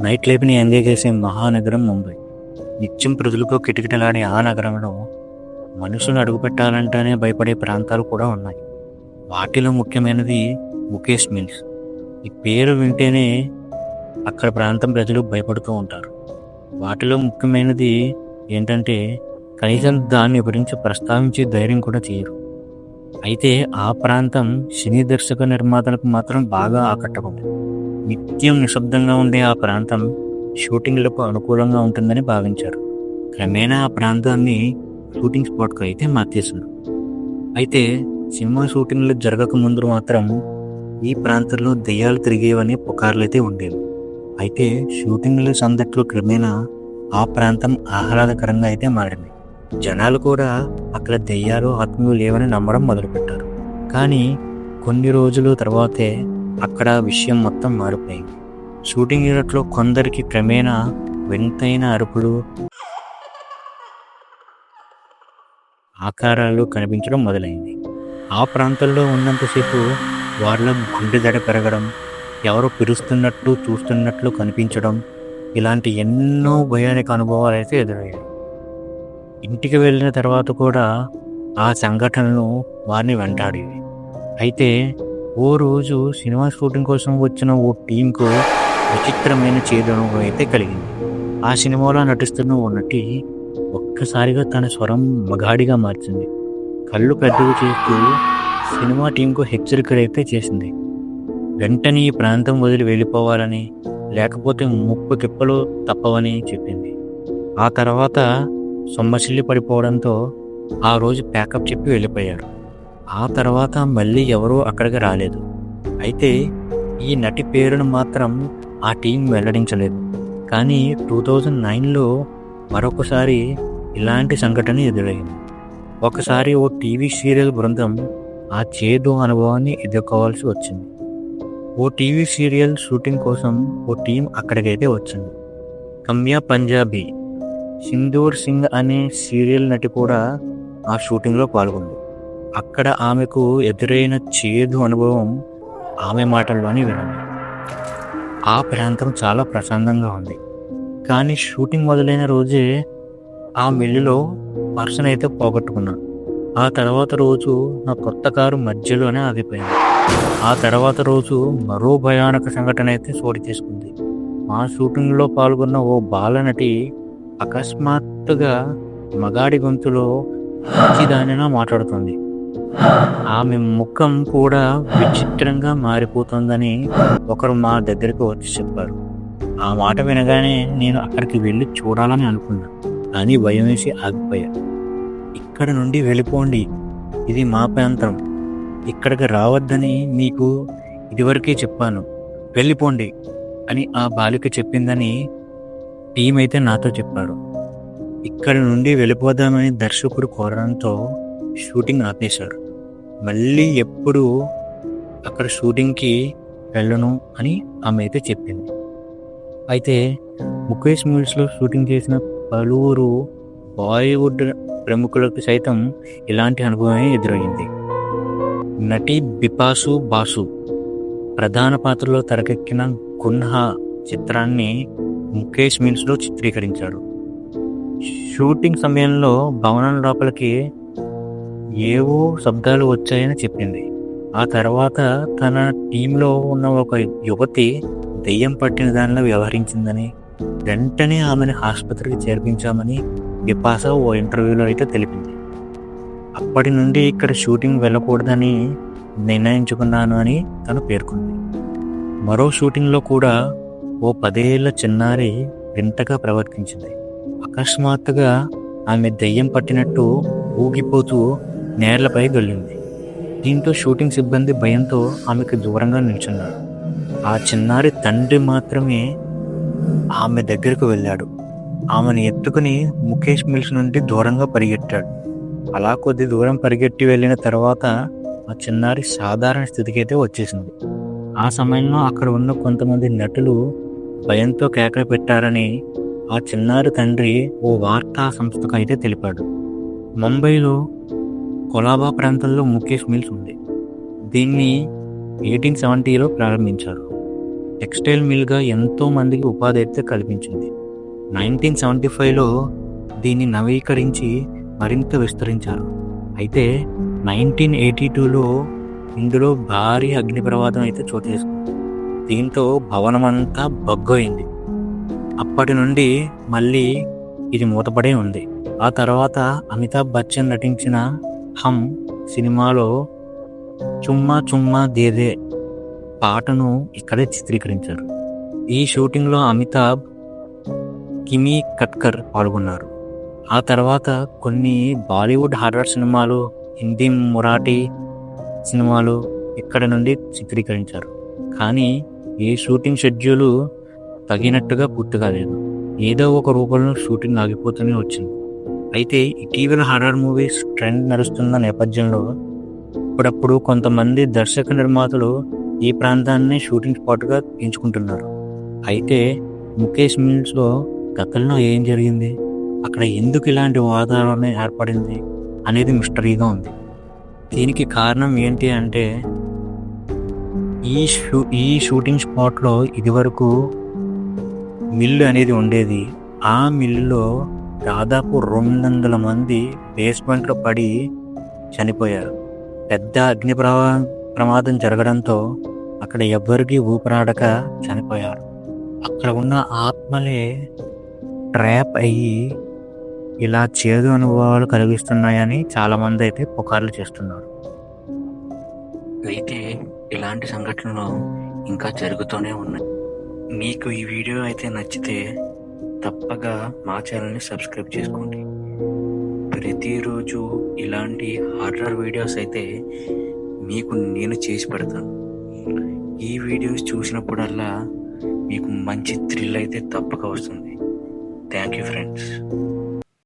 Night లైఫ్ని enjoy చేసే మహానగరం ముంబై. నిత్యం ప్రజలతో కిటకిటలాడే ఆ నగరంలో మనుషులు అడుగుపెట్టాలంటేనే భయపడే ప్రాంతాలు కూడా ఉన్నాయి. వాటిలో ముఖ్యమైనది ముఖేష్ మిల్స్. ఈ పేరు వింటేనే అక్కడ ప్రాంతం ప్రజలు భయపడుతూ ఉంటారు. వాటిలో ముఖ్యమైనది ఏంటంటే కనీసం దాన్ని గురించి ప్రస్తావించే ధైర్యం కూడా చేయరు. అయితే ఆ ప్రాంతం సినీ దర్శక నిర్మాతలకు మాత్రం బాగా ఆకట్టుకుంది. నిత్యం నిశ్శబ్దంగా ఉండే ఆ ప్రాంతం షూటింగ్లకు అనుకూలంగా ఉంటుందని భావించారు. క్రమేణా ఆ ప్రాంతాన్ని షూటింగ్ స్పాట్గా అయితే మార్చేశారు. అయితే సినిమా షూటింగ్లు జరగక ముందు మాత్రం ఈ ప్రాంతంలో దెయ్యాలు తిరిగేవని పుకార్లు అయితే ఉండేవి. అయితే షూటింగ్ల సందట్లో క్రమేణా ఆ ప్రాంతం ఆహ్లాదకరంగా అయితే మారింది. జనాలు కూడా అక్కడ దెయ్యాలు ఆత్మలు లేవని నమ్మడం మొదలుపెట్టారు. కానీ కొన్ని రోజుల తర్వాతే అక్కడ విషయం మొత్తం మారిపోయింది. షూటింగ్ యూనిట్లో కొందరికి క్రమేణా వింతైన అరుపులు, ఆకారాలు కనిపించడం మొదలైంది. ఆ ప్రాంతంలో ఉన్నంతసేపు వాళ్ళ గుండె దడ పెరగడం, ఎవరో పిలుస్తున్నట్లు చూస్తున్నట్లు కనిపించడం, ఇలాంటి ఎన్నో భయానక అనుభవాలు అయితే ఎదురయ్యాయి. ఇంటికి వెళ్ళిన తర్వాత కూడా ఆ సంఘటనలు వారిని వెంటాడేవి. అయితే ఓ రోజు సినిమా షూటింగ్ కోసం వచ్చిన ఓ టీంకు విచిత్రమైన చేదనుభవం అయితే కలిగింది. ఆ సినిమాలో నటిస్తున్న ఓ నటి ఒక్కసారిగా తన స్వరం మగాడిగా మార్చింది. కళ్ళు పెద్దవి చేస్తూ సినిమా టీంకు హెచ్చరికలైతే చేసింది. వెంటనే ఈ ప్రాంతం వదిలి వెళ్ళిపోవాలని, లేకపోతే ముప్పు తిప్పలు తప్పవని చెప్పింది. ఆ తర్వాత సొమ్మసిల్లి పడిపోవడంతో ఆ రోజు ప్యాకప్ చెప్పి వెళ్ళిపోయారు. ఆ తర్వాత మళ్ళీ ఎవరూ అక్కడికి రాలేదు. అయితే ఈ నటి పేరును మాత్రం ఆ టీం వెల్లడించలేదు. కానీ 2009లో మరొకసారి ఇలాంటి సంఘటన ఎదురైంది. ఒకసారి ఓ టీవీ సీరియల్ బృందం ఆ చేదు అనుభవాన్ని ఎదుర్కోవాల్సి వచ్చింది. ఓ టీవీ సీరియల్ షూటింగ్ కోసం ఓ టీం అక్కడికైతే వచ్చింది. కమ్యా పంజాబీ, సింధూర్ సింగ్ అనే సీరియల్ నటి కూడా ఆ షూటింగ్లో పాల్గొంది. అక్కడ ఆమెకు ఎదురైన చేదు అనుభవం ఆమె మాటల్లోనే వినండి. ఆ ప్రాంతం చాలా ప్రశాంతంగా ఉంది. కానీ షూటింగ్ మొదలైన రోజే ఆ మిల్లులో పర్సన్ అయితే పోగొట్టుకున్నాను. ఆ తర్వాత రోజు నా కొత్త కారు మధ్యలోనే ఆగిపోయింది. ఆ తర్వాత రోజు మరో భయానక సంఘటన అయితే చోటు చేసుకుంది. మా షూటింగ్లో పాల్గొన్న ఓ బాలనటి అకస్మాత్తుగా మగాడి గొంతులో పిచ్చిదానిలా మాట్లాడుతుంది. ఆమె ముఖం కూడా విచిత్రంగా మారిపోతుందని ఒకరు మా దగ్గరికి వచ్చి చెప్పారు. ఆ మాట వినగానే నేను అక్కడికి వెళ్ళి చూడాలని అనుకున్నా. కానీ భయం వేసి ఆగిపోయా. ఇక్కడ నుండి వెళ్ళిపోండి, ఇది మా ప్రాంతం, ఇక్కడికి రావద్దని మీకు ఇదివరకే చెప్పాను, వెళ్ళిపోండి అని ఆ బాలిక చెప్పిందని టీం అయితే నాతో చెప్పారు. ఇక్కడ నుండి వెళ్ళిపోదామని దర్శకుడు కోరడంతో షూటింగ్ ఆపేశారు. మళ్ళీ ఎప్పుడు అక్కడ షూటింగ్కి వెళ్ళను అని ఆమె అయితే చెప్పింది. అయితే ముఖేష్ మిల్స్లో షూటింగ్ చేసిన పలువురు బాలీవుడ్ ప్రముఖులకు సైతం ఇలాంటి అనుభవమే ఎదురైంది. నటి బిపాసు బాసు ప్రధాన పాత్రలో తెరకెక్కిన గున్హా చిత్రాన్ని ముఖేష్ మిల్స్లో చిత్రీకరించాడు. షూటింగ్ సమయంలో భవనం లోపలికి ఏవో శబ్దాలు వచ్చాయని చెప్పింది. ఆ తర్వాత తన టీంలో ఉన్న ఒక యువతి దెయ్యం పట్టిన దానిలో వ్యవహరించిందని, వెంటనే ఆమెను ఆసుపత్రికి చేర్పించామని బిపాసా ఓ ఇంటర్వ్యూలో అయితే తెలిపింది. అప్పటి నుండి ఇక్కడ షూటింగ్ వెళ్ళకూడదని నిర్ణయించుకున్నాను అని తను పేర్కొంది. మరో షూటింగ్లో కూడా ఓ 10 ఏళ్ల చిన్నారి వింతగా ప్రవర్తించింది. అకస్మాత్తుగా ఆమె దెయ్యం పట్టినట్టు ఊగిపోతూ నేర్లపై గొల్లింది. దీంతో షూటింగ్ సిబ్బంది భయంతో ఆమెకు దూరంగా నిల్చున్నారు. ఆ చిన్నారి తండ్రి మాత్రమే ఆమె దగ్గరకు వెళ్ళాడు. ఆమెను ఎత్తుకుని ముఖేష్ మిల్స్ నుండి దూరంగా పరిగెట్టాడు. అలా కొద్ది దూరం పరిగెట్టి వెళ్ళిన తర్వాత ఆ చిన్నారి సాధారణ స్థితికి అయితే వచ్చేసింది. ఆ సమయంలో అక్కడ ఉన్న కొంతమంది నటులు భయంతో కేకలు పెట్టారని ఆ చిన్నారి తండ్రి ఓ వార్తా సంస్థకు అయితే తెలిపాడు. ముంబైలో కొలాబా ప్రాంతంలో ముఖేష్ మిల్స్ ఉంది. దీన్ని 1870లో ప్రారంభించారు. టెక్స్టైల్ మిల్గా ఎంతో మందికి ఉపాధి అయితే కల్పించింది. 1975లో దీన్ని నవీకరించి మరింత విస్తరించారు. అయితే 1982లో ఇందులో భారీ అగ్ని ప్రమాదం అయితే చోటు చేసుకుంది. దీంతో భవనమంతా బగ్గోయింది. అప్పటి నుండి మళ్ళీ ఇది మూతపడే ఉంది. ఆ తర్వాత అమితాబ్ బచ్చన్ నటించిన హమ్ సినిమాలో చుమ్మా చుమ్మా దేదే పాటను ఇక్కడే చిత్రీకరించారు. ఈ షూటింగ్లో అమితాబ్, కిమీ కట్కర్ పాల్గొన్నారు. ఆ తర్వాత కొన్ని బాలీవుడ్ హారర్ సినిమాలు, హిందీ, మరాఠీ సినిమాలు ఇక్కడ నుండి చిత్రీకరించారు. కానీ ఏ షూటింగ్ షెడ్యూలు తగినట్టుగా పూర్తి కాలేదు. ఏదో ఒక రూపంలో షూటింగ్ ఆగిపోతూనే వచ్చింది. అయితే ఇటీవల హారర్ మూవీస్ ట్రెండ్ నడుస్తున్న నేపథ్యంలో ఇప్పుడప్పుడు కొంతమంది దర్శక నిర్మాతలు ఈ ప్రాంతాన్ని షూటింగ్ స్పాట్గా ఎంచుకుంటున్నారు. అయితే ముఖేష్ మిల్స్లో గతంలో ఏం జరిగింది, అక్కడ ఎందుకు ఇలాంటి వాతావరణం ఏర్పడింది అనేది మిస్టరీగా ఉంది. దీనికి కారణం ఏంటి అంటే ఈ షూటింగ్ స్పాట్లో ఇదివరకు మిల్లు అనేది ఉండేది. ఆ మిల్లులో దాదాపు 200 మంది బేస్మెంట్లో పడి చనిపోయారు. పెద్ద అగ్ని ప్రమాదం జరగడంతో అక్కడ ఎవ్వరికీ ఊపిరాడక చనిపోయారు. అక్కడ ఉన్న ఆత్మలే ట్రాప్ అయ్యి ఇలా చేదు అనుభవాలు కలిగిస్తున్నాయని చాలామంది అయితే పుకార్లు చేస్తున్నారు. అయితే ఇలాంటి సంఘటనలు ఇంకా జరుగుతూనే ఉన్నాయి. మీకు ఈ వీడియో అయితే నచ్చితే తప్పక మా ఛానల్ని సబ్స్క్రైబ్ చేసుకోండి. ప్రతిరోజు ఇలాంటి హారర్ వీడియోస్ అయితే మీకు నేను చేసి పెడతాను. ఈ వీడియోస్ చూసినప్పుడల్లా మీకు మంచి థ్రిల్ అయితే తప్పక వస్తుంది. Thank you friends.